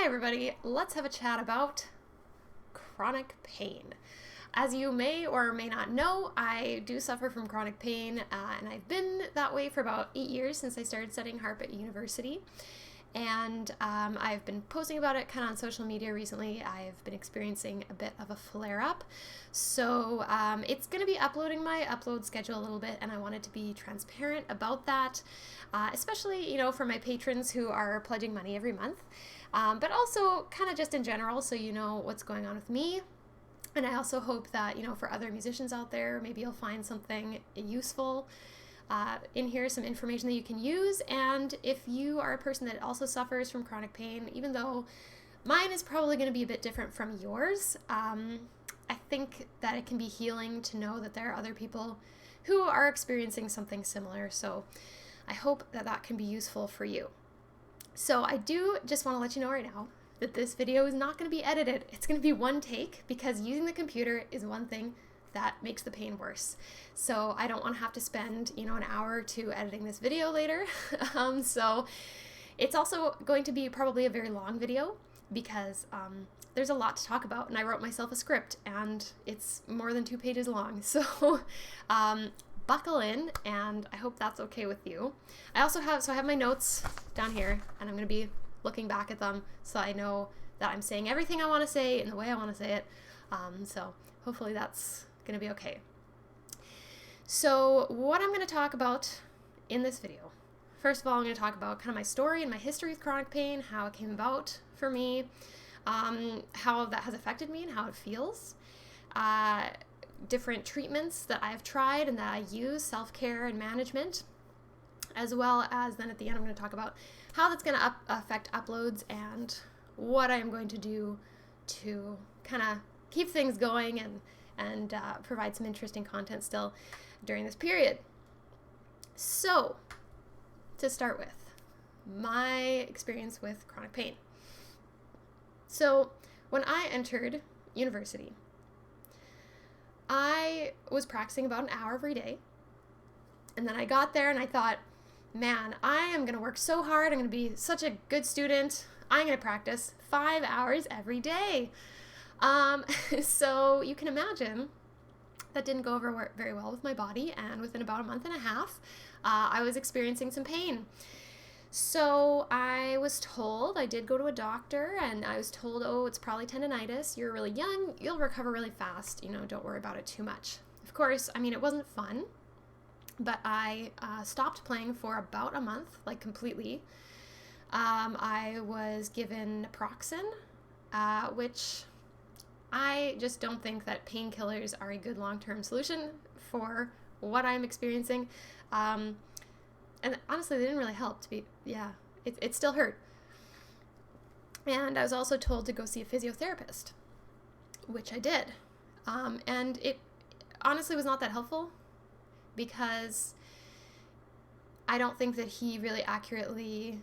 Hi everybody, let's have a chat about chronic pain. As you may or may not know, I do suffer from chronic pain, and I've been that way for about 8 years since I started studying harp at university. And I've been posting about it kind of on social media recently. I've been experiencing a bit of a flare-up. So it's going to be uploading my upload schedule a little bit, and I wanted to be transparent about that, especially, for my patrons who are pledging money every month, but also kind of just in general, so you know what's going on with me. And I also hope that, for other musicians out there, maybe you'll find something useful in here, some information that you can use. And if you are a person that also suffers from chronic pain, even though mine is probably going to be a bit different from yours, I think that it can be healing to know that there are other people who are experiencing something similar. So I hope that that can be useful for you. So I do just want to let you know right now that this video is not going to be edited. It's going to be one take, because using the computer is one thing that makes the pain worse. So I don't want to have to spend, an hour or two editing this video later. So it's also going to be probably a very long video, because there's a lot to talk about, and I wrote myself a script and it's more than 2 pages long. So buckle in, and I hope that's okay with you. I have my notes down here, and I'm going to be looking back at them so I know that I'm saying everything I want to say in the way I want to say it. So hopefully that's going to be okay. So what I'm going to talk about in this video, first of all, I'm going to talk about kind of my story and my history with chronic pain, how it came about for me, how that has affected me and how it feels, different treatments that I've tried and that I use, self-care and management, as well as then at the end I'm going to talk about how that's going to affect uploads and what I'm going to do to kind of keep things going and provide some interesting content still during this period. So, to start with, my experience with chronic pain. So, when I entered university, I was practicing about an hour every day, and then I got there and I thought, man, I am going to work so hard, I'm going to be such a good student, I'm going to practice 5 hours every day. So you can imagine that didn't go over very well with my body, and within about a month and a half, I was experiencing some pain. So I did go to a doctor, and I was told, oh, it's probably tendonitis, you're really young, you'll recover really fast, don't worry about it too much. Of course, it wasn't fun, but I stopped playing for about a month, like completely. I was given naproxen, which I just don't think that painkillers are a good long-term solution for what I'm experiencing. And honestly, they didn't really help it still hurt. And I was also told to go see a physiotherapist, which I did. And it honestly was not that helpful, because I don't think that he really accurately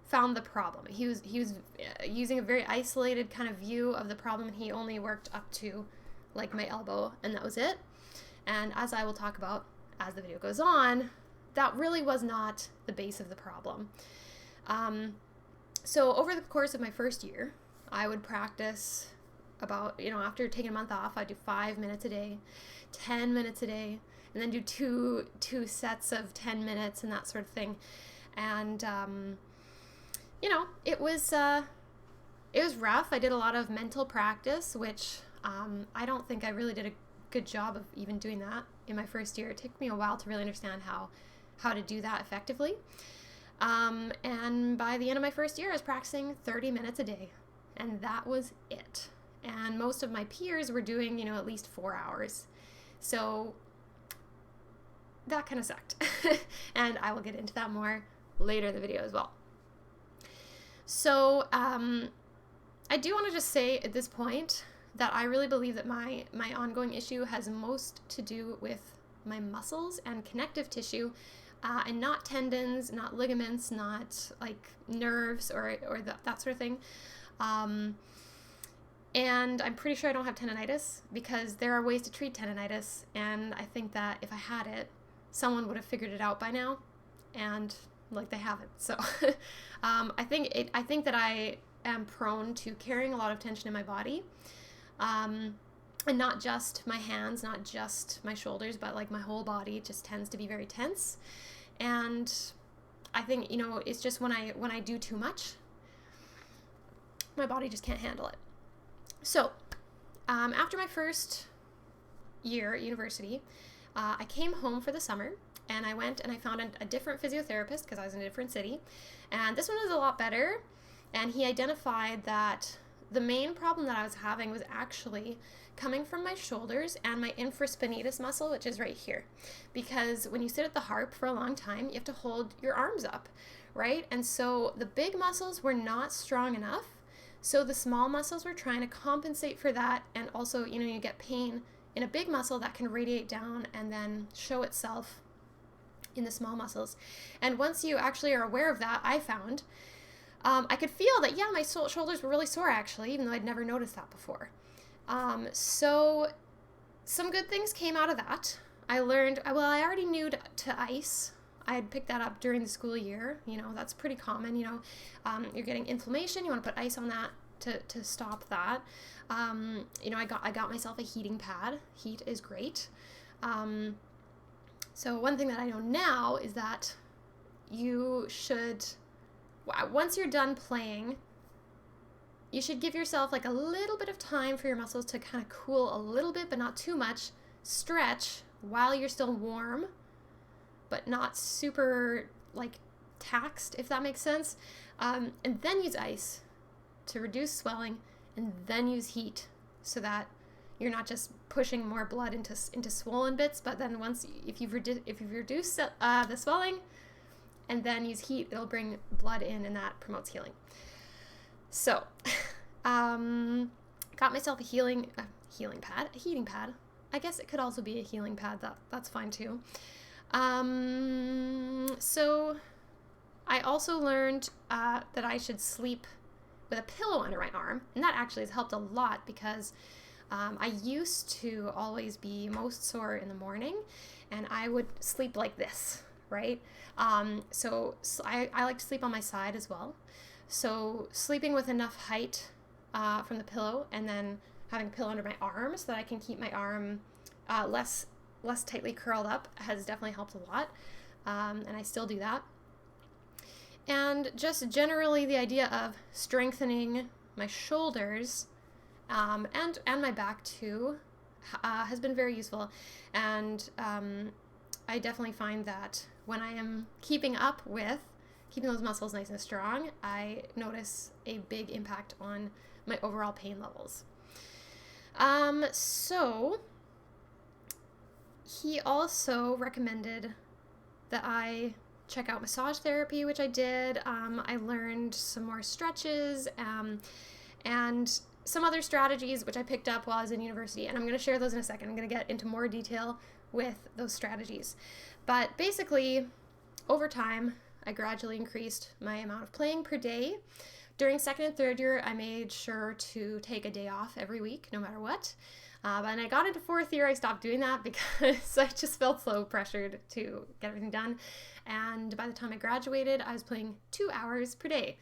found the problem. He was using a very isolated kind of view of the problem, and he only worked up to like my elbow, and that was it. And as I will talk about as the video goes on, that really was not the base of the problem. So over the course of my first year, I would practice about, after taking a month off, I'd do 5 minutes a day, 10 minutes a day, and then do two sets of 10 minutes and that sort of thing. And it was rough. I did a lot of mental practice, which I don't think I really did a good job of even doing that in my first year. It took me a while to really understand how to do that effectively. And by the end of my first year, I was practicing 30 minutes a day, and that was it. And most of my peers were doing, at least 4 hours. So that kind of sucked. And I will get into that more later in the video as well. So I do want to just say at this point that I really believe that my ongoing issue has most to do with my muscles and connective tissue, and not tendons, not ligaments, not like nerves or that sort of thing. And I'm pretty sure I don't have tendonitis, because there are ways to treat tendonitis, and I think that if I had it, someone would have figured it out by now, and like they haven't. So I think that I am prone to carrying a lot of tension in my body. And not just my hands, not just my shoulders, but like my whole body just tends to be very tense. And I think, it's just when I do too much, my body just can't handle it. So after my first year at university, I came home for the summer, and I went and I found a different physiotherapist because I was in a different city. And this one was a lot better. And he identified that the main problem that I was having was actually coming from my shoulders and my infraspinatus muscle, which is right here. Because when you sit at the harp for a long time, you have to hold your arms up, right? And so the big muscles were not strong enough. So the small muscles were trying to compensate for that. And also, you get pain in a big muscle that can radiate down and then show itself in the small muscles. And once you actually are aware of that, I found I could feel that, my shoulders were really sore actually, even though I'd never noticed that before. So some good things came out of that. I learned, I already knew to ice. I had picked that up during the school year. That's pretty common. You're getting inflammation. You want to put ice on that to stop that. I got myself a heating pad. Heat is great. So one thing that I know now is that you should, once you're done playing, you should give yourself like a little bit of time for your muscles to kind of cool a little bit, but not too much. Stretch while you're still warm, but not super like taxed, if that makes sense. And then use ice to reduce swelling, and then use heat so that you're not just pushing more blood into swollen bits, but then if you've reduced the swelling and then use heat, it'll bring blood in, and that promotes healing. So, got myself a heating pad. I guess it could also be a healing pad. That's fine too. So I also learned that I should sleep with a pillow under my arm, and that actually has helped a lot because I used to always be most sore in the morning, and I would sleep like this, right? So I like to sleep on my side as well. So sleeping with enough height from the pillow, and then having a pillow under my arm so that I can keep my arm less tightly curled up has definitely helped a lot, and I still do that. And just generally the idea of strengthening my shoulders and my back too has been very useful. And I definitely find that when I am keeping up with keeping those muscles nice and strong, I notice a big impact on my overall pain levels. So he also recommended that I check out massage therapy, which I did. I learned some more stretches and some other strategies, which I picked up while I was in university. And I'm going to share those in a second. I'm going to get into more detail with those strategies. But basically, over time, I gradually increased my amount of playing per day. During second and third year, I made sure to take a day off every week, no matter what. But when I got into fourth year, I stopped doing that because I just felt so pressured to get everything done. And by the time I graduated, I was playing 2 hours per day.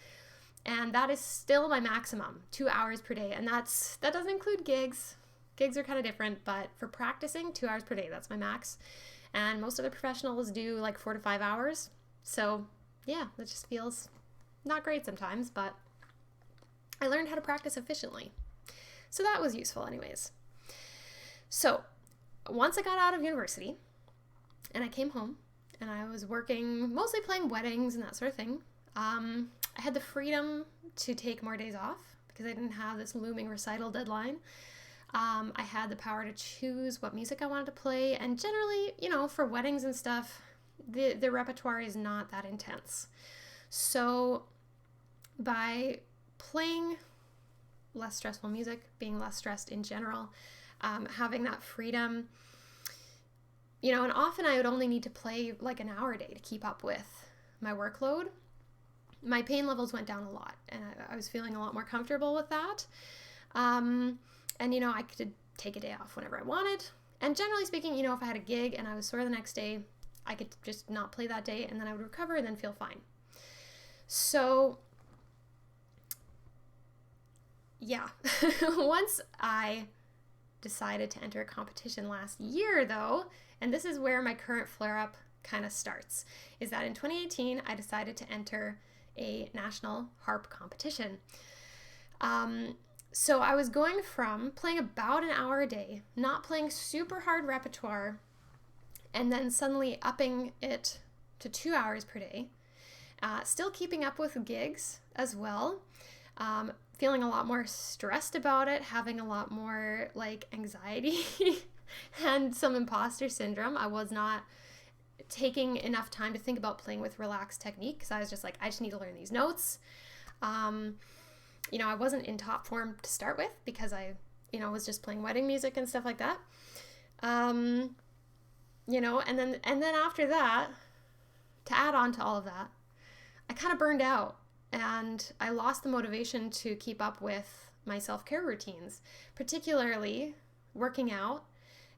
And that is still my maximum, 2 hours per day. And that doesn't include gigs. Gigs are kind of different, but for practicing, 2 hours per day, that's my max. And most other professionals do like 4 to 5 hours. So yeah, that just feels not great sometimes, but I learned how to practice efficiently. So that was useful anyways. So once I got out of university and I came home and I was working, mostly playing weddings and that sort of thing, I had the freedom to take more days off because I didn't have this looming recital deadline. I had the power to choose what music I wanted to play, and generally, for weddings and stuff, the repertoire is not that intense. So by playing less stressful music, being less stressed in general, having that freedom, and often I would only need to play like an hour a day to keep up with my workload. My pain levels went down a lot, and I was feeling a lot more comfortable with that. And I could take a day off whenever I wanted. And generally speaking, if I had a gig and I was sore the next day, I could just not play that day, and then I would recover and then feel fine. So yeah, once I decided to enter a competition last year, though, and this is where my current flare-up kind of starts, is that in 2018, I decided to enter a national harp competition. So I was going from playing about an hour a day, not playing super hard repertoire, and then suddenly upping it to 2 hours per day, still keeping up with gigs as well, feeling a lot more stressed about it, having a lot more like anxiety and some imposter syndrome. I was not taking enough time to think about playing with relaxed technique because I was just like, I just need to learn these notes. I wasn't in top form to start with because I was just playing wedding music and stuff like that. And then after that, to add on to all of that, I kind of burned out and I lost the motivation to keep up with my self-care routines, particularly working out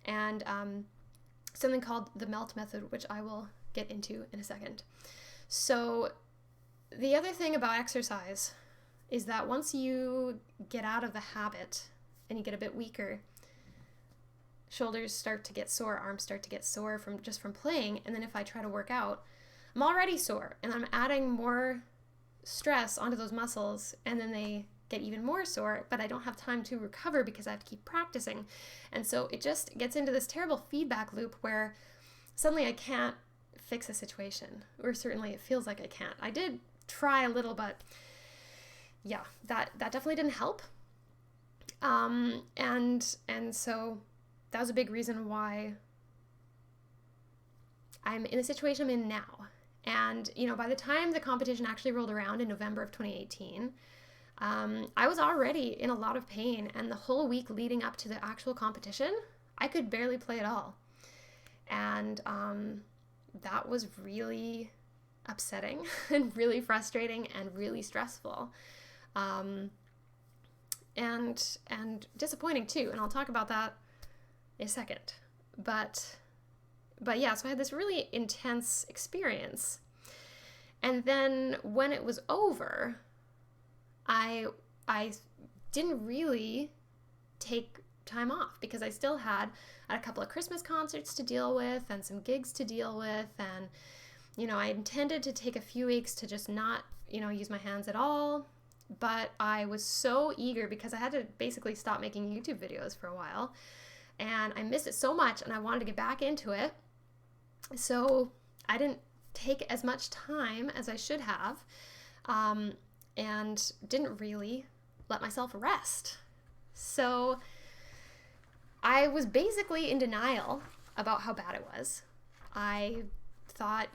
and something called the MELT method, which I will get into in a second. So the other thing about exercise is that once you get out of the habit and you get a bit weaker, shoulders start to get sore, arms start to get sore from playing. And then if I try to work out, I'm already sore and I'm adding more stress onto those muscles and then they get even more sore, but I don't have time to recover because I have to keep practicing. And so it just gets into this terrible feedback loop where suddenly I can't fix a situation, or certainly it feels like I can't. I did try a little, but yeah, that definitely didn't help. And so that was a big reason why I'm in the situation I'm in now. And, by the time the competition actually rolled around in November of 2018, I was already in a lot of pain. And the whole week leading up to the actual competition, I could barely play at all. And that was really upsetting and really frustrating and really stressful. And disappointing too. And I'll talk about that in a second. But yeah, so I had this really intense experience. And then when it was over, I didn't really take time off because I still had a couple of Christmas concerts to deal with and some gigs to deal with. And, I intended to take a few weeks to just not, use my hands at all. But I was so eager because I had to basically stop making YouTube videos for a while. And I missed it so much and I wanted to get back into it. So I didn't take as much time as I should have, and didn't really let myself rest. So I was basically in denial about how bad it was. I thought,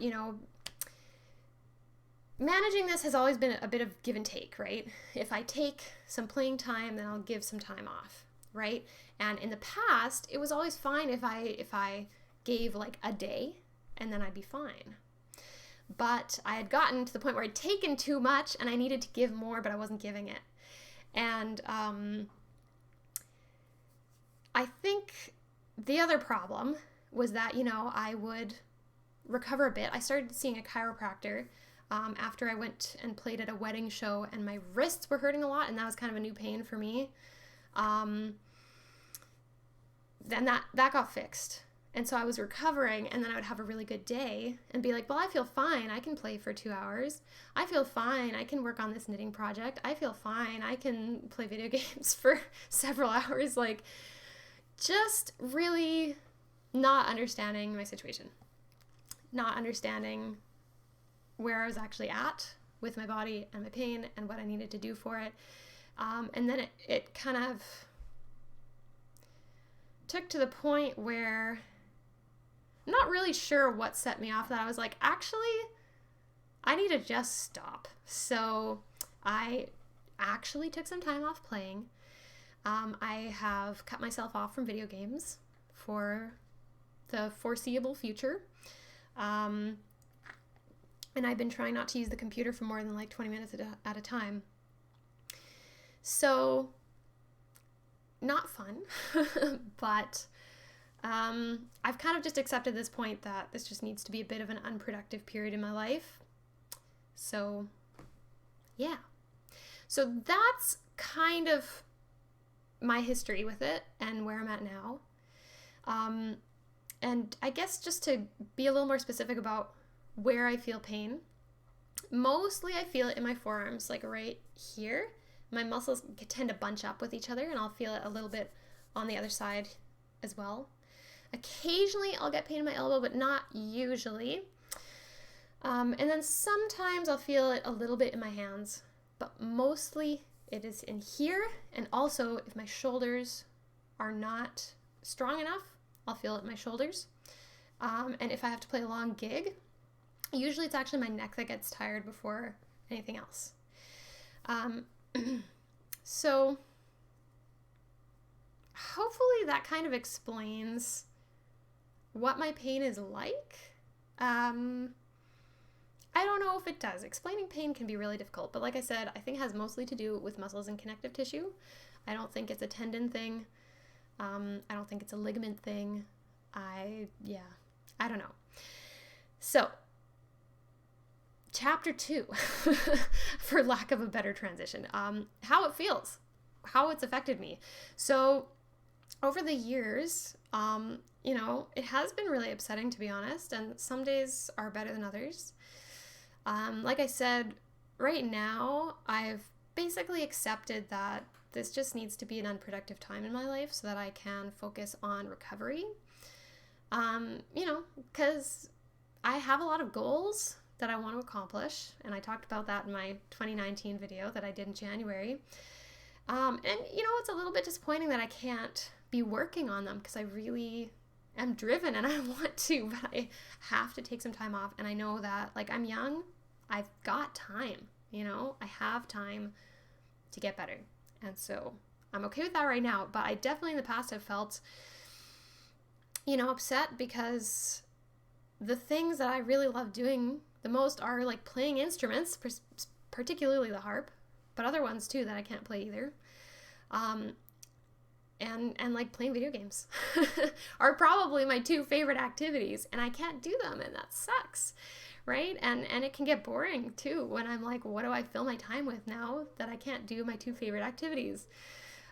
managing this has always been a bit of give and take, right? If I take some playing time, then I'll give some time off, right? And in the past, it was always fine if I gave like a day and then I'd be fine. But I had gotten to the point where I'd taken too much and I needed to give more, but I wasn't giving it. And I think the other problem was that, I would recover a bit. I started seeing a chiropractor after I went and played at a wedding show and my wrists were hurting a lot, and that was kind of a new pain for me. Then that got fixed. And so I was recovering, and then I would have a really good day and be like, well, I feel fine. I can play for 2 hours. I feel fine. I can work on this knitting project. I feel fine. I can play video games for several hours. Like, just really not understanding my situation. Not understanding where I was actually at with my body and my pain and what I needed to do for it. And then it kind of took to the point where I'm not really sure what set me off, that I was like, actually, I need to just stop. So I actually took some time off playing. I have cut myself off from video games for the foreseeable future. And I've been trying not to use the computer for more than like 20 minutes at a time. So, not fun, but I've kind of just accepted this point that this just needs to be a bit of an unproductive period in my life. So, yeah. So that's kind of my history with it and where I'm at now. And I guess just to be a little more specific about where I feel pain, mostly I feel it in my forearms, like right here. My muscles tend to bunch up with each other, and I'll feel it a little bit on the other side as well. Occasionally I'll get pain in my elbow, but not usually. And then sometimes I'll feel it a little bit in my hands, but mostly it is in here. And also if my shoulders are not strong enough, I'll feel it in my shoulders. And if I have to play a long gig, usually it's actually my neck that gets tired before anything else. So hopefully that kind of explains what my pain is like. I don't know if it does. Explaining pain can be really difficult, but like I said, I think it has mostly to do with muscles and connective tissue. I don't think it's a tendon thing. I don't think it's a ligament thing. I don't know. So, chapter 2, for lack of a better transition, how it feels, how it's affected me. So, over the years, it has been really upsetting, to be honest, and some days are better than others. Like I said, right now, I've basically accepted that this just needs to be an unproductive time in my life so that I can focus on recovery. Because I have a lot of goals that I want to accomplish, and I talked about that in my 2019 video that I did in January. And it's a little bit disappointing that I can't be working on them because I really am driven and I want to, but I have to take some time off. And I know that, like, I'm young, I've got time, I have time to get better. And so I'm okay with that right now, but I definitely in the past have felt, upset because the things that I really love doing the most are like playing instruments, particularly the harp, but other ones too that I can't play either. And like playing video games are probably my 2 favorite activities, and I can't do them, and that sucks, right? And it can get boring too when I'm like, what do I fill my time with now that I can't do my 2 favorite activities?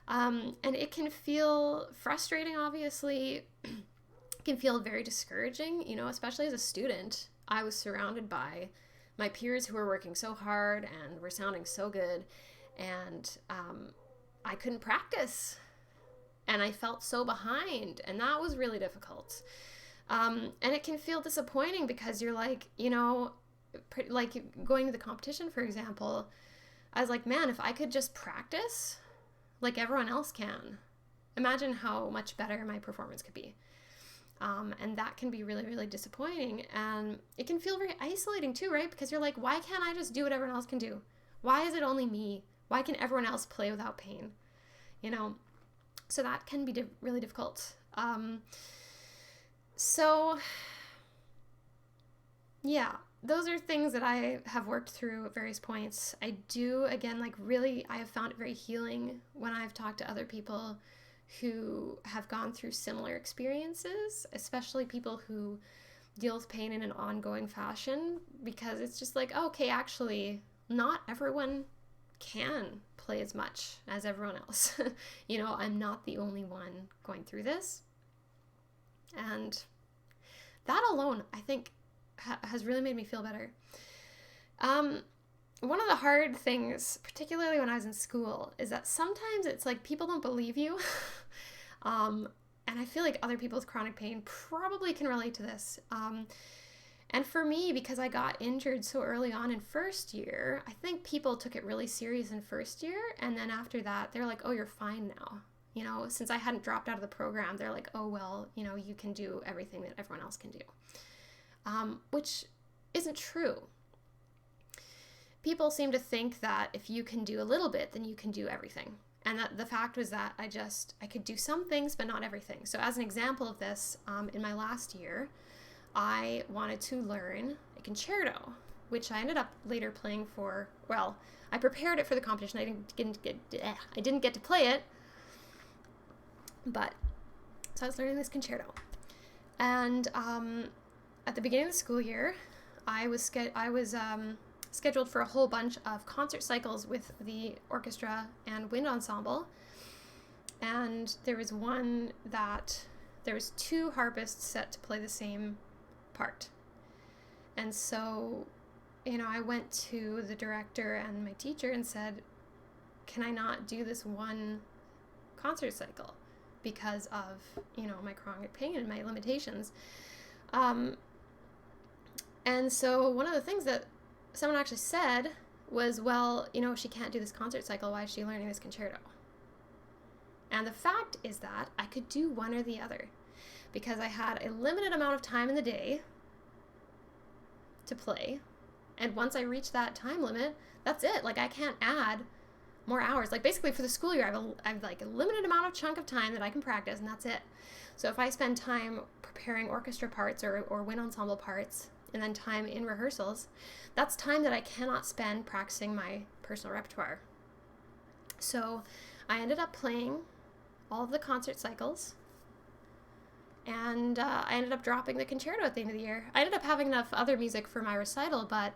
And it can feel frustrating, obviously. It can feel very discouraging, especially as a student. I was surrounded by my peers who were working so hard and were sounding so good, and I couldn't practice. And I felt so behind, and that was really difficult. And it can feel disappointing because you're like, like going to the competition, for example, I was like, man, if I could just practice like everyone else can, imagine how much better my performance could be. And that can be really, really disappointing. And it can feel very isolating too, right? Because you're like, why can't I just do what everyone else can do? Why is it only me? Why can everyone else play without pain? So that can be really difficult. So yeah, those are things that I have worked through at various points. I do, again, I have found it very healing when I've talked to other people who have gone through similar experiences, especially people who deal with pain in an ongoing fashion, because it's just like, okay, actually, not everyone can play as much as everyone else. I'm not the only one going through this. And that alone, I think, has really made me feel better. One of the hard things, particularly when I was in school, is that sometimes it's like people don't believe you. And I feel like other people with chronic pain probably can relate to this. And for me, because I got injured so early on in first year, I think people took it really serious in first year. And then after that, they're like, oh, you're fine now. Since I hadn't dropped out of the program, they're like, oh, well, you can do everything that everyone else can do. Which isn't true. People seem to think that if you can do a little bit, then you can do everything. And that the fact was that I could do some things, but not everything. So as an example of this, in my last year, I wanted to learn a concerto, which I ended up later playing for. Well, I prepared it for the competition. I didn't get to play it, but so I was learning this concerto. And at the beginning of the school year, I was scheduled for a whole bunch of concert cycles with the orchestra and wind ensemble. And there was one that there was 2 harpists set to play the same part. And so, I went to the director and my teacher and said, can I not do this one concert cycle because of, my chronic pain and my limitations? And so one of the things that someone actually said was, well, if she can't do this concert cycle, why is she learning this concerto? And the fact is that I could do one or the other because I had a limited amount of time in the day to play. And once I reach that time limit, that's it. Like, I can't add more hours. Like, basically for the school year, I have like a limited amount of chunk of time that I can practice, and that's it. So if I spend time preparing orchestra parts or wind ensemble parts, and then time in rehearsals, that's time that I cannot spend practicing my personal repertoire. So I ended up playing all of the concert cycles, and I ended up dropping the concerto at the end of the year. I ended up having enough other music for my recital, but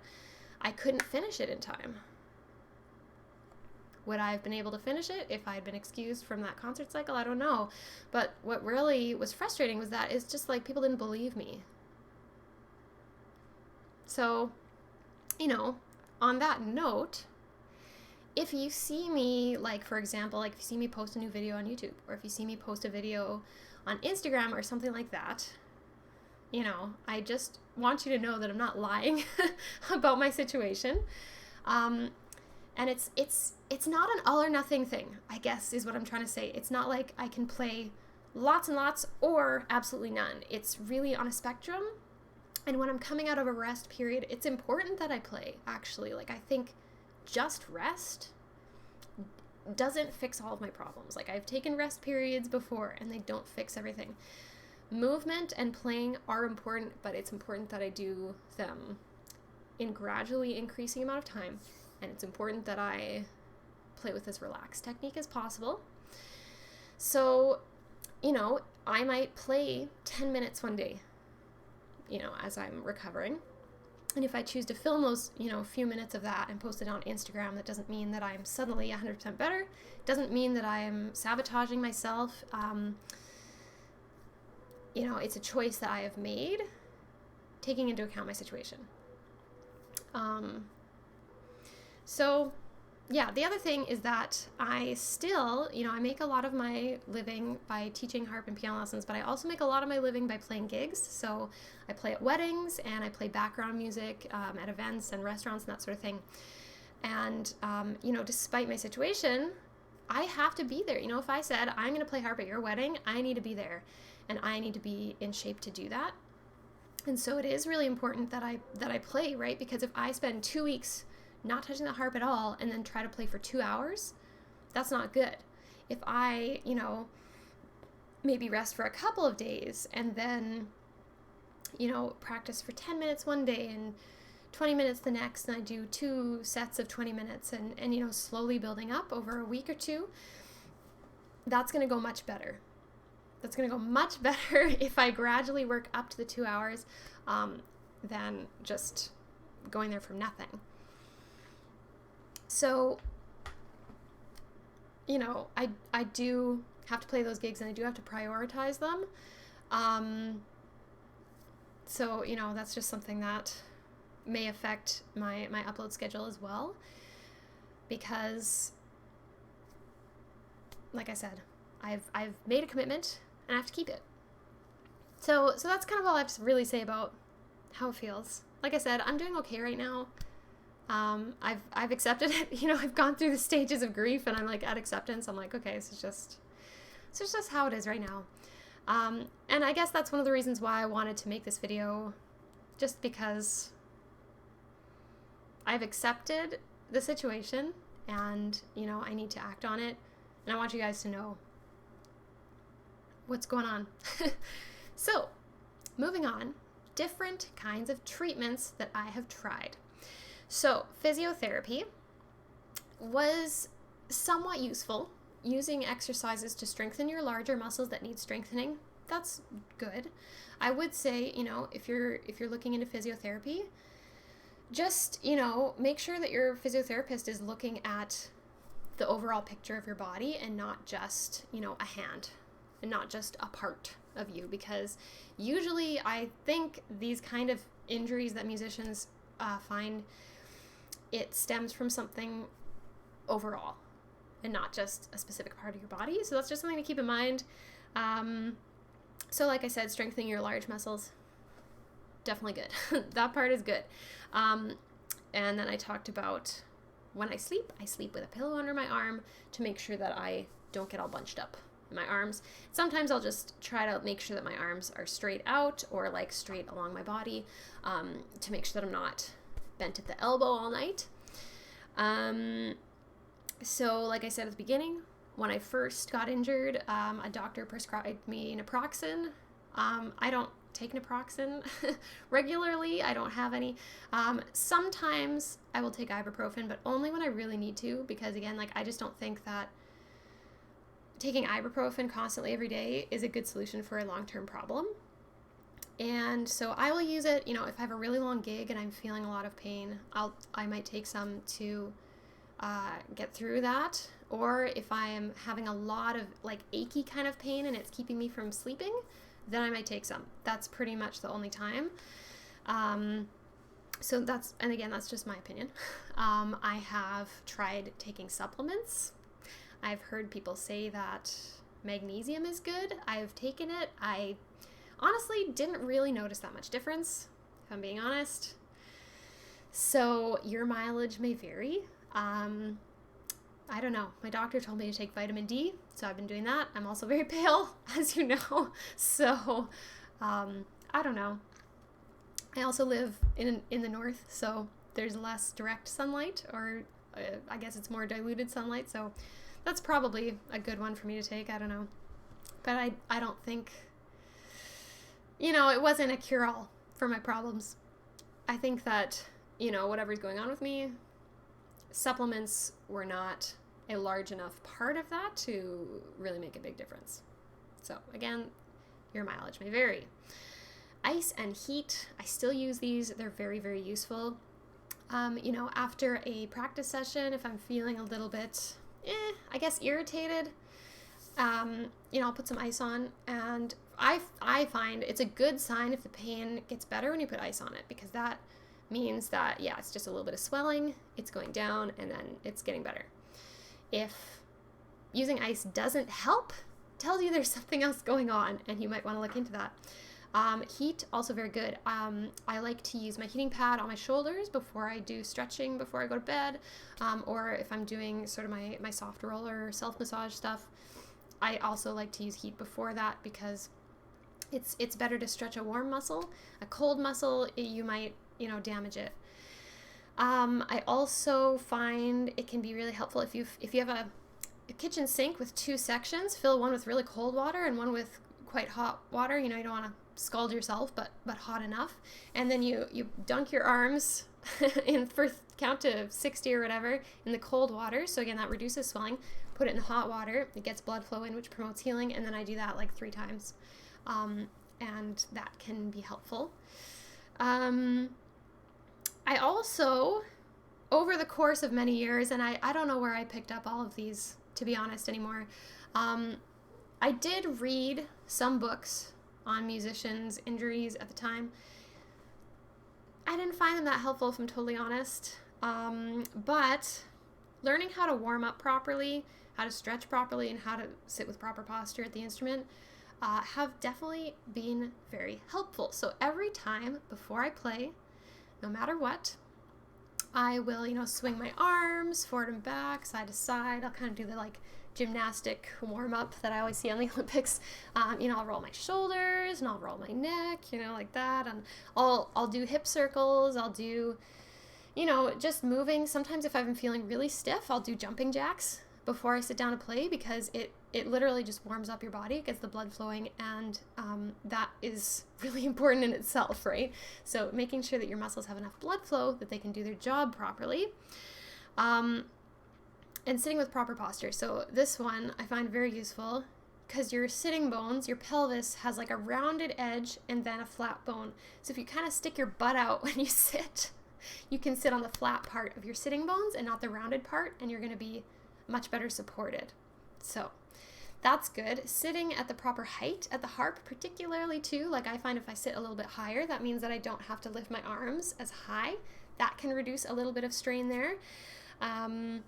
I couldn't finish it in time. Would I have been able to finish it if I had been excused from that concert cycle? I don't know. But what really was frustrating was that it's just like people didn't believe me. So, on that note, if you see me, like, for example, like if you see me post a new video on YouTube, or if you see me post a video on Instagram or something like that, I just want you to know that I'm not lying about my situation. And it's not an all or nothing thing, I guess, is what I'm trying to say. It's not like I can play lots and lots or absolutely none. It's really on a spectrum. And when I'm coming out of a rest period, it's important that I play, actually. Like, I think just rest doesn't fix all of my problems. Like, I've taken rest periods before, and they don't fix everything. Movement and playing are important, but it's important that I do them in gradually increasing amount of time. And it's important that I play with as relaxed technique as possible. So, I might play 10 minutes one day, as I'm recovering. And if I choose to film those, few minutes of that and post it on Instagram, that doesn't mean that I'm suddenly 100% better. It doesn't mean that I am sabotaging myself. It's a choice that I have made, taking into account my situation. So, yeah, the other thing is that I still, I make a lot of my living by teaching harp and piano lessons, but I also make a lot of my living by playing gigs. So I play at weddings, and I play background music at events and restaurants and that sort of thing. And, despite my situation, I have to be there. If I said, I'm going to play harp at your wedding, I need to be there, and I need to be in shape to do that. And so it is really important that I play, right? Because if I spend 2 weeks not touching the harp at all and then try to play for 2 hours, that's not good. If I, maybe rest for a couple of days and then, practice for 10 minutes one day and 20 minutes the next, and I do 2 sets of 20 minutes and slowly building up over a week or 2, that's going to go much better. That's going to go much better if I gradually work up to the 2 hours than just going there from nothing. So, I do have to play those gigs, and I do have to prioritize them. So, that's just something that may affect my upload schedule as well, because, like I said, I've made a commitment, and I have to keep it. So that's kind of all I have to really say about how it feels. Like I said, I'm doing okay right now. I've accepted it. I've gone through the stages of grief, and I'm like at acceptance. I'm like, okay, this is just how it is right now. And I guess that's one of the reasons why I wanted to make this video, just because I've accepted the situation, and I need to act on it, and I want you guys to know what's going on. So, moving on, different kinds of treatments that I have tried. So, physiotherapy was somewhat useful, using exercises to strengthen your larger muscles that need strengthening. That's good. I would say, if you're looking into physiotherapy, just, make sure that your physiotherapist is looking at the overall picture of your body and not just, a hand and not just a part of you, because usually I think these kind of injuries that musicians find, it stems from something overall and not just a specific part of your body. So that's just something to keep in mind. So like I said, strengthening your large muscles, definitely good. That part is good. And then I talked about when I sleep with a pillow under my arm to make sure that I don't get all bunched up in my arms. Sometimes I'll just try to make sure that my arms are straight out or like straight along my body, to make sure that I'm not bent at the elbow all night. So like I said at the beginning, when I first got injured, a doctor prescribed me naproxen. I don't take naproxen regularly. I don't have any. Sometimes I will take ibuprofen, but only when I really need to, because again, like, I just don't think that taking ibuprofen constantly every day is a good solution for a long-term problem. And so I will use it, if I have a really long gig and I'm feeling a lot of pain, I might take some to get through that. Or if I am having a lot of like achy kind of pain and it's keeping me from sleeping, then I might take some. That's pretty much the only time. So and again, that's just my opinion. I have tried taking supplements. I've heard people say that magnesium is good. I've taken it. I honestly didn't really notice that much difference, if I'm being honest. So your mileage may vary. I don't know. My doctor told me to take vitamin D, so I've been doing that. I'm also very pale, as you know. So, I don't know. I also live in the north, so there's less direct sunlight, or I guess it's more diluted sunlight. So that's probably a good one for me to take. I don't know. But I don't think, it wasn't a cure-all for my problems. I think that, whatever's going on with me, supplements were not a large enough part of that to really make a big difference. So again, your mileage may vary. Ice and heat, I still use these. They're very, very useful. After a practice session, if I'm feeling a little bit, I guess irritated, I'll put some ice on, and I find it's a good sign if the pain gets better when you put ice on it, because that means that, it's just a little bit of swelling, it's going down, and then it's getting better. If using ice doesn't help, tells you there's something else going on, and you might want to look into that. Heat, also very good. I like to use my heating pad on my shoulders before I do stretching, before I go to bed, or if I'm doing sort of my soft roller self-massage stuff. I also like to use heat before that, because it's better to stretch a warm muscle. A cold muscle, you might damage it. I also find it can be really helpful if you have a kitchen sink with two sections, fill one with really cold water and one with quite hot water. You don't want to scald yourself, but hot enough. And then you dunk your arms in for count to 60 or whatever in the cold water. So again, that reduces swelling. Put it in the hot water. It gets blood flow in, which promotes healing. And then I do that like 3 times. And that can be helpful. I also, over the course of many years, and I don't know where I picked up all of these, to be honest, anymore. I did read some books on musicians' injuries at the time. I didn't find them that helpful, if I'm totally honest. But learning how to warm up properly, how to stretch properly, and how to sit with proper posture at the instrument have definitely been very helpful. So every time before I play, no matter what, I will, swing my arms forward and back, side to side. I'll kind of do the like gymnastic warm up that I always see on the Olympics. I'll roll my shoulders and I'll roll my neck, like that. And I'll do hip circles. I'll do, just moving. Sometimes if I've been feeling really stiff, I'll do jumping jacks before I sit down to play, because it literally just warms up your body, gets the blood flowing, and that is really important in itself, right? So making sure that your muscles have enough blood flow that they can do their job properly, and sitting with proper posture. So this one I find very useful, because your sitting bones, your pelvis has like a rounded edge and then a flat bone. So if you kind of stick your butt out when you sit, you can sit on the flat part of your sitting bones and not the rounded part, and you're going to be much better supported. So that's good. Sitting at the proper height at the harp, particularly too, like I find if I sit a little bit higher, that means that I don't have to lift my arms as high. That can reduce a little bit of strain there. And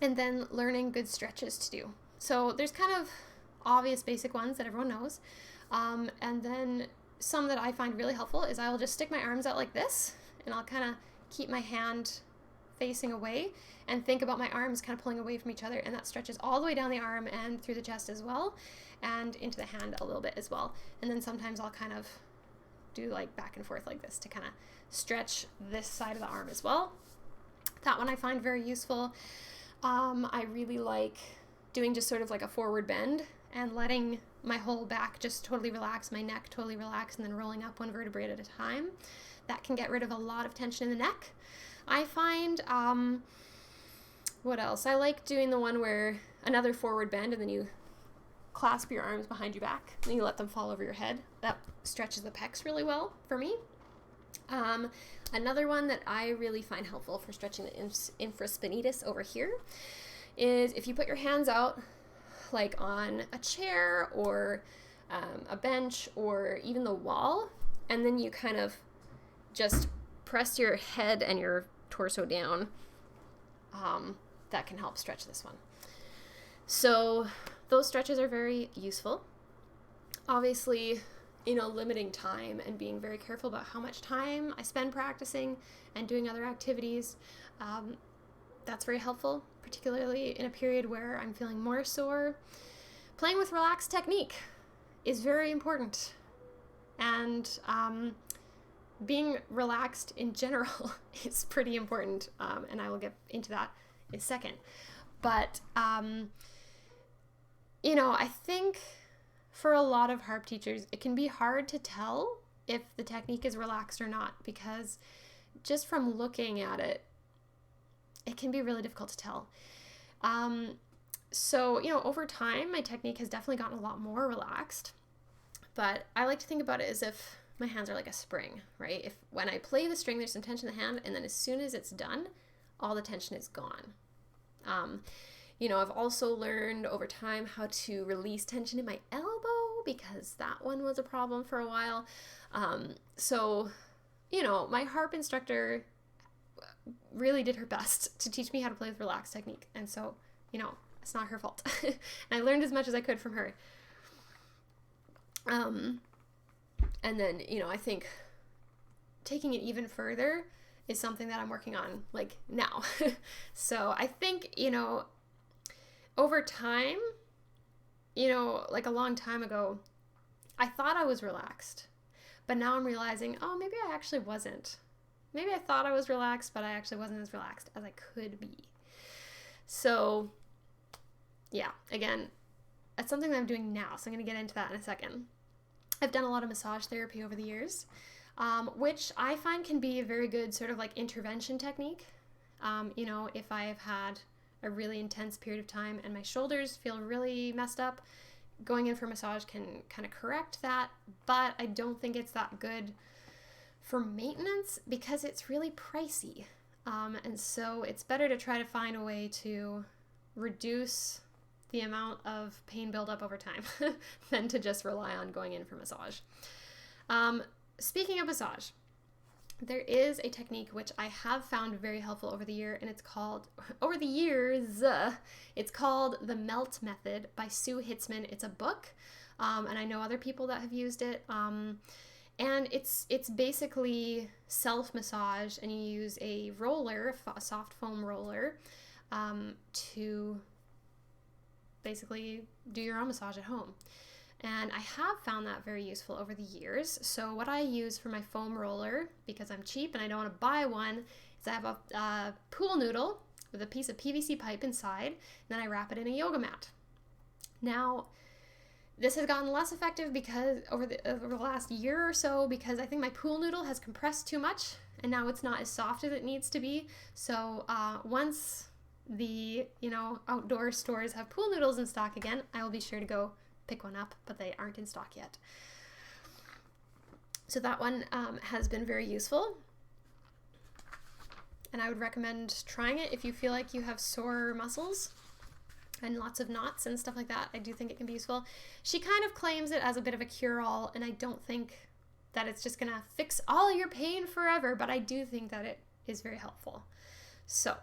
then learning good stretches to do. So there's kind of obvious basic ones that everyone knows. And then some that I find really helpful is I will just stick my arms out like this, and I'll kind of keep my hand facing away and think about my arms kind of pulling away from each other, and that stretches all the way down the arm and through the chest as well, and into the hand a little bit as well. And then sometimes I'll kind of do like back and forth like this to kind of stretch this side of the arm as well. That one I find very useful. I really like doing just sort of like a forward bend and letting my whole back just totally relax, my neck totally relax, and then rolling up one vertebrae at a time. That can get rid of a lot of tension in the neck. I find, what else? I like doing the one where another forward bend and then you clasp your arms behind your back and you let them fall over your head. That stretches the pecs really well for me. Another one that I really find helpful for stretching the infraspinatus over here is if you put your hands out like on a chair or a bench or even the wall, and then you kind of just press your head and your torso down. That can help stretch this one. So those stretches are very useful. Obviously, limiting time and being very careful about how much time I spend practicing and doing other activities. That's very helpful, particularly in a period where I'm feeling more sore. Playing with relaxed technique is very important. And being relaxed in general is pretty important. And I will get into that in a second. But, I think for a lot of harp teachers, it can be hard to tell if the technique is relaxed or not, because just from looking at it, it can be really difficult to tell. So, over time, my technique has definitely gotten a lot more relaxed, but I like to think about it as if my hands are like a spring, right? If when I play the string, there's some tension in the hand, and then as soon as it's done, all the tension is gone. I've also learned over time how to release tension in my elbow, because that one was a problem for a while. My harp instructor really did her best to teach me how to play with relaxed technique. And so, it's not her fault. And I learned as much as I could from her. And then, I think taking it even further is something that I'm working on like now. So I think, over time, like a long time ago, I thought I was relaxed, but now I'm realizing, oh, maybe I actually wasn't. Maybe I thought I was relaxed, but I actually wasn't as relaxed as I could be. So yeah, again, that's something that I'm doing now. So I'm going to get into that in a second. I've done a lot of massage therapy over the years, which I find can be a very good sort of like intervention technique. If I've had a really intense period of time and my shoulders feel really messed up, going in for massage can kind of correct that, but I don't think it's that good for maintenance because it's really pricey. And so it's better to try to find a way to reduce the amount of pain buildup over time than to just rely on going in for massage. Speaking of massage, there is a technique which I have found very helpful over the years, it's called The Melt Method by Sue Hitzman. It's a book, and I know other people that have used it. And it's basically self-massage, and you use a roller, a soft foam roller, to basically do your own massage at home. And I have found that very useful over the years. So what I use for my foam roller, because I'm cheap and I don't want to buy one, is I have a pool noodle with a piece of PVC pipe inside, and then I wrap it in a yoga mat. Now, this has gotten less effective because over the last year or so, because I think my pool noodle has compressed too much, and now it's not as soft as it needs to be. So once the outdoor stores have pool noodles in stock again, I will be sure to go pick one up, but they aren't in stock yet. So that one has been very useful. And I would recommend trying it if you feel like you have sore muscles and lots of knots and stuff like that. I do think it can be useful. She kind of claims it as a bit of a cure-all, and I don't think that it's just gonna fix all your pain forever, but I do think that it is very helpful. So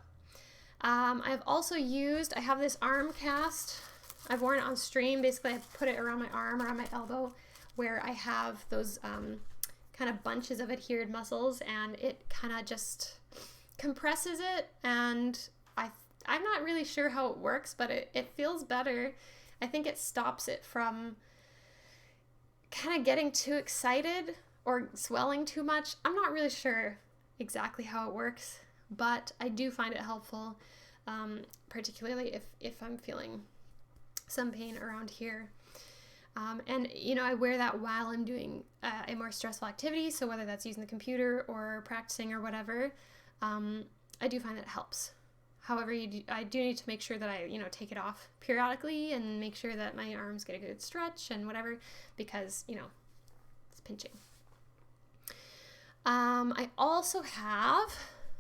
I've also I have this arm cast. I've worn it on stream. Basically, I put it around my arm, around my elbow, where I have those kind of bunches of adhered muscles, and it kind of just compresses it, and I'm not really sure how it works, but it feels better. I think it stops it from kind of getting too excited or swelling too much. I'm not really sure exactly how it works, but I do find it helpful, particularly if I'm feeling some pain around here. And, you know, I wear that while I'm doing a more stressful activity, so whether that's using the computer or practicing or whatever, I do find that it helps. However, I do need to make sure that I, take it off periodically and make sure that my arms get a good stretch and whatever, because, it's pinching. I also have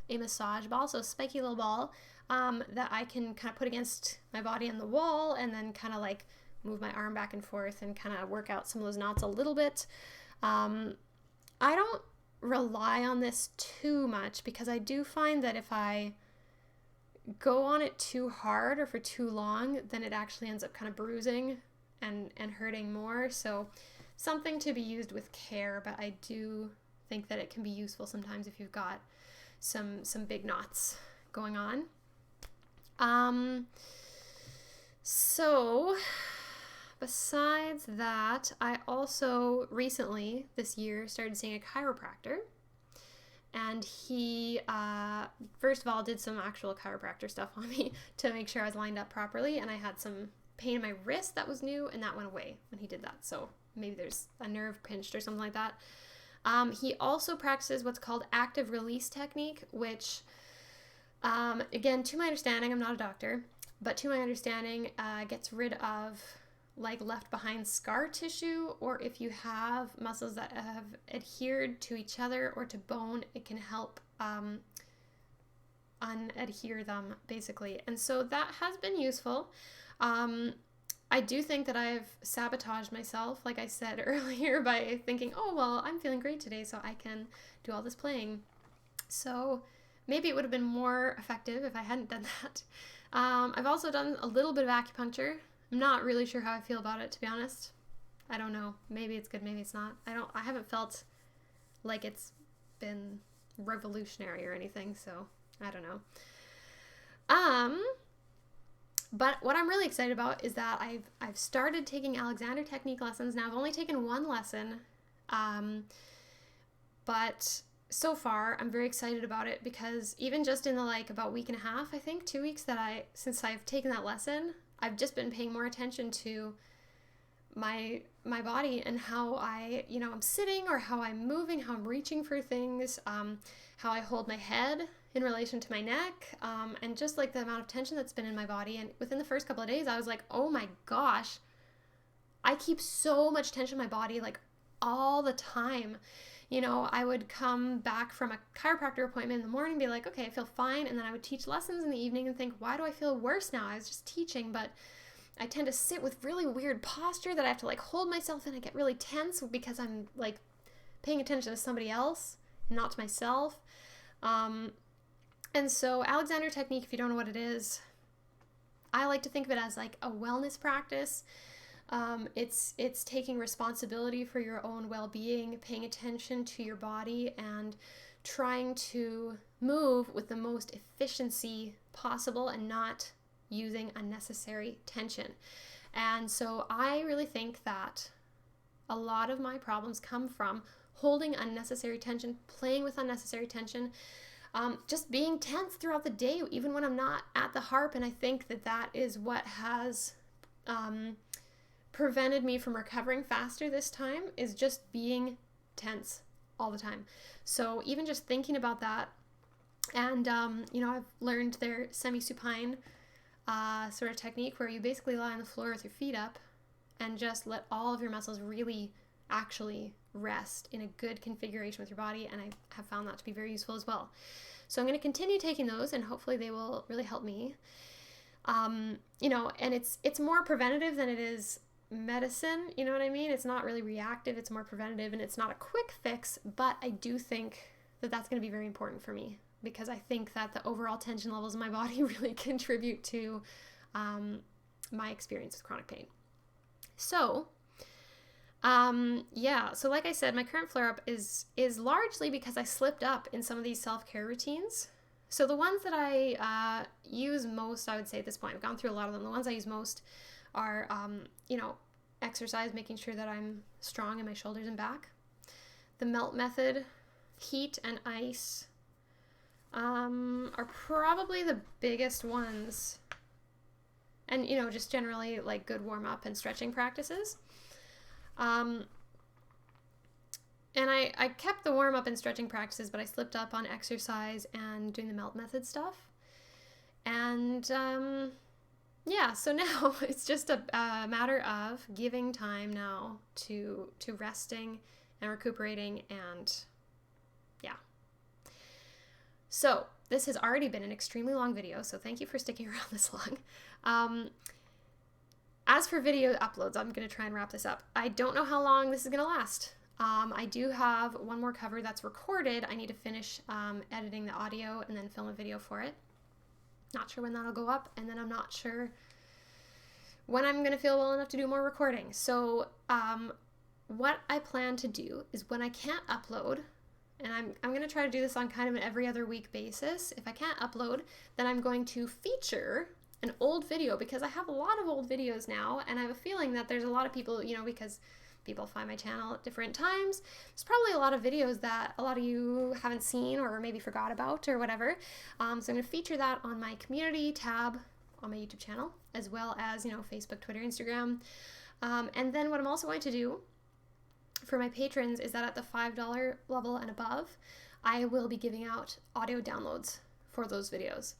a massage ball, so a spiky little ball, that I can kind of put against my body on the wall and then kind of like move my arm back and forth and kind of work out some of those knots a little bit. I don't rely on this too much because I do find that if I go on it too hard or for too long, then it actually ends up kind of bruising and hurting more. So something to be used with care, but I do think that it can be useful sometimes if you've got some big knots going on. So besides that, I also recently this year started seeing a chiropractor. And he, first of all, did some actual chiropractor stuff on me to make sure I was lined up properly. And I had some pain in my wrist that was new, and that went away when he did that. So maybe there's a nerve pinched or something like that. He also practices what's called active release technique, which, again, to my understanding, I'm not a doctor, but to my understanding, gets rid of like left behind scar tissue, or if you have muscles that have adhered to each other or to bone, it can help unadhere them basically. And so that has been useful. I do think that I've sabotaged myself, like I said earlier, by thinking, oh, well, I'm feeling great today, so I can do all this playing. So maybe it would have been more effective if I hadn't done that. I've also done a little bit of acupuncture. I'm not really sure how I feel about it, to be honest. I don't know. Maybe it's good, maybe it's not. I haven't felt like it's been revolutionary or anything, so I don't know. But what I'm really excited about is that I've started taking Alexander technique lessons. Now I've only taken one lesson, but so far I'm very excited about it because even just in the about week and a half, I think 2 weeks since I've taken that lesson, I've just been paying more attention to my body and how I'm sitting or how I'm moving, how I'm reaching for things, how I hold my head in relation to my neck, and just like the amount of tension that's been in my body. And within the first couple of days, I was like, oh my gosh, I keep so much tension in my body all the time. I would come back from a chiropractor appointment in the morning, be like, okay, I feel fine. And then I would teach lessons in the evening and think, why do I feel worse now? I was just teaching, but I tend to sit with really weird posture that I have to hold myself in. I get really tense because I'm paying attention to somebody else and not to myself. And so Alexander technique, if you don't know what it is, I like to think of it as a wellness practice. It's taking responsibility for your own well-being, paying attention to your body, and trying to move with the most efficiency possible and not using unnecessary tension. And so I really think that a lot of my problems come from holding unnecessary tension, playing with unnecessary tension, just being tense throughout the day, even when I'm not at the harp. And I think that is what has prevented me from recovering faster this time, is just being tense all the time. So even just thinking about that, and I've learned their semi-supine sort of technique where you basically lie on the floor with your feet up and just let all of your muscles really actually rest in a good configuration with your body, and I have found that to be very useful as well. So I'm going to continue taking those, and hopefully they will really help me. You know, and it's more preventative than it is medicine, you know what I mean? It's not really reactive, it's more preventative, and it's not a quick fix, but I do think that that's going to be very important for me, because I think that the overall tension levels in my body really contribute to my experience with chronic pain. So, yeah, so like I said, my current flare-up is largely because I slipped up in some of these self-care routines. So the ones that I use most, I would say at this point, I've gone through a lot of them. The ones I use most are, you know, exercise, making sure that I'm strong in my shoulders and back. The melt method, heat and ice, are probably the biggest ones. And, you know, just generally like good warm up and stretching practices. And I kept the warm up and stretching practices, but I slipped up on exercise and doing the melt method stuff. And, yeah, so now it's just a matter of giving time now to resting and recuperating, and yeah. So this has already been an extremely long video, so thank you for sticking around this long. As for video uploads, I'm going to try and wrap this up. I don't know how long this is going to last. I do have one more cover that's recorded. I need to finish editing the audio and then film a video for it. Not sure when that'll go up, and then I'm not sure when I'm going to feel well enough to do more recording. So what I plan to do is, when I can't upload, and I'm going to try to do this on kind of an every other week basis. If I can't upload, then I'm going to feature an old video, because I have a lot of old videos now, and I have a feeling that there's a lot of people, you know, because people find my channel at different times, there's probably a lot of videos that a lot of you haven't seen or maybe forgot about or whatever. So I'm going to feature that on my community tab on my YouTube channel, as well as, you know, Facebook, Twitter, Instagram. And then what I'm also going to do for my patrons is that at the $5 level and above, I will be giving out audio downloads for those videos.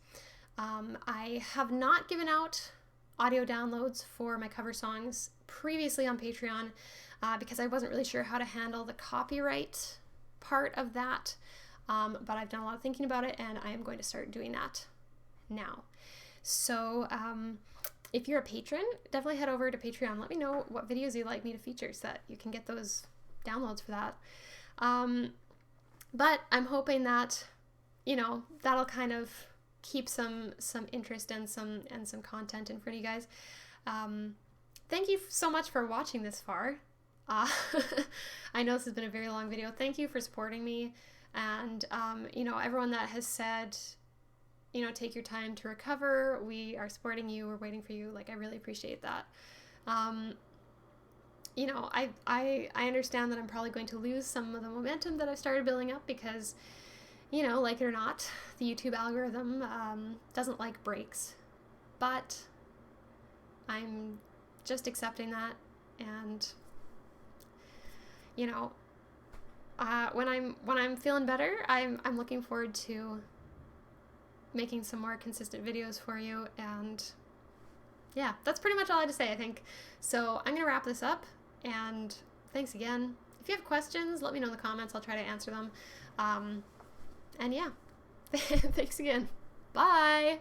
I have not given out audio downloads for my cover songs previously on Patreon because I wasn't really sure how to handle the copyright part of that, but I've done a lot of thinking about it, and I am going to start doing that now. So if you're a patron, definitely head over to Patreon. Let me know what videos you'd like me to feature so that you can get those downloads for that. But I'm hoping that, you know, that'll kind of keep some interest and some content in front of you guys. Thank you so much for watching this far. I know this has been a very long video. Thank you for supporting me, and you know, everyone that has said, you know, take your time to recover. We are supporting you. We're waiting for you. Like, I really appreciate that. You know, I understand that I'm probably going to lose some of the momentum that I've started building up, because, you know, like it or not, the YouTube algorithm doesn't like breaks, but I'm just accepting that. And, you know, when I'm feeling better, I'm looking forward to making some more consistent videos for you. And yeah, that's pretty much all I had to say, I think. So I'm gonna wrap this up, and thanks again. If you have questions, let me know in the comments. I'll try to answer them. And yeah, thanks again. Bye.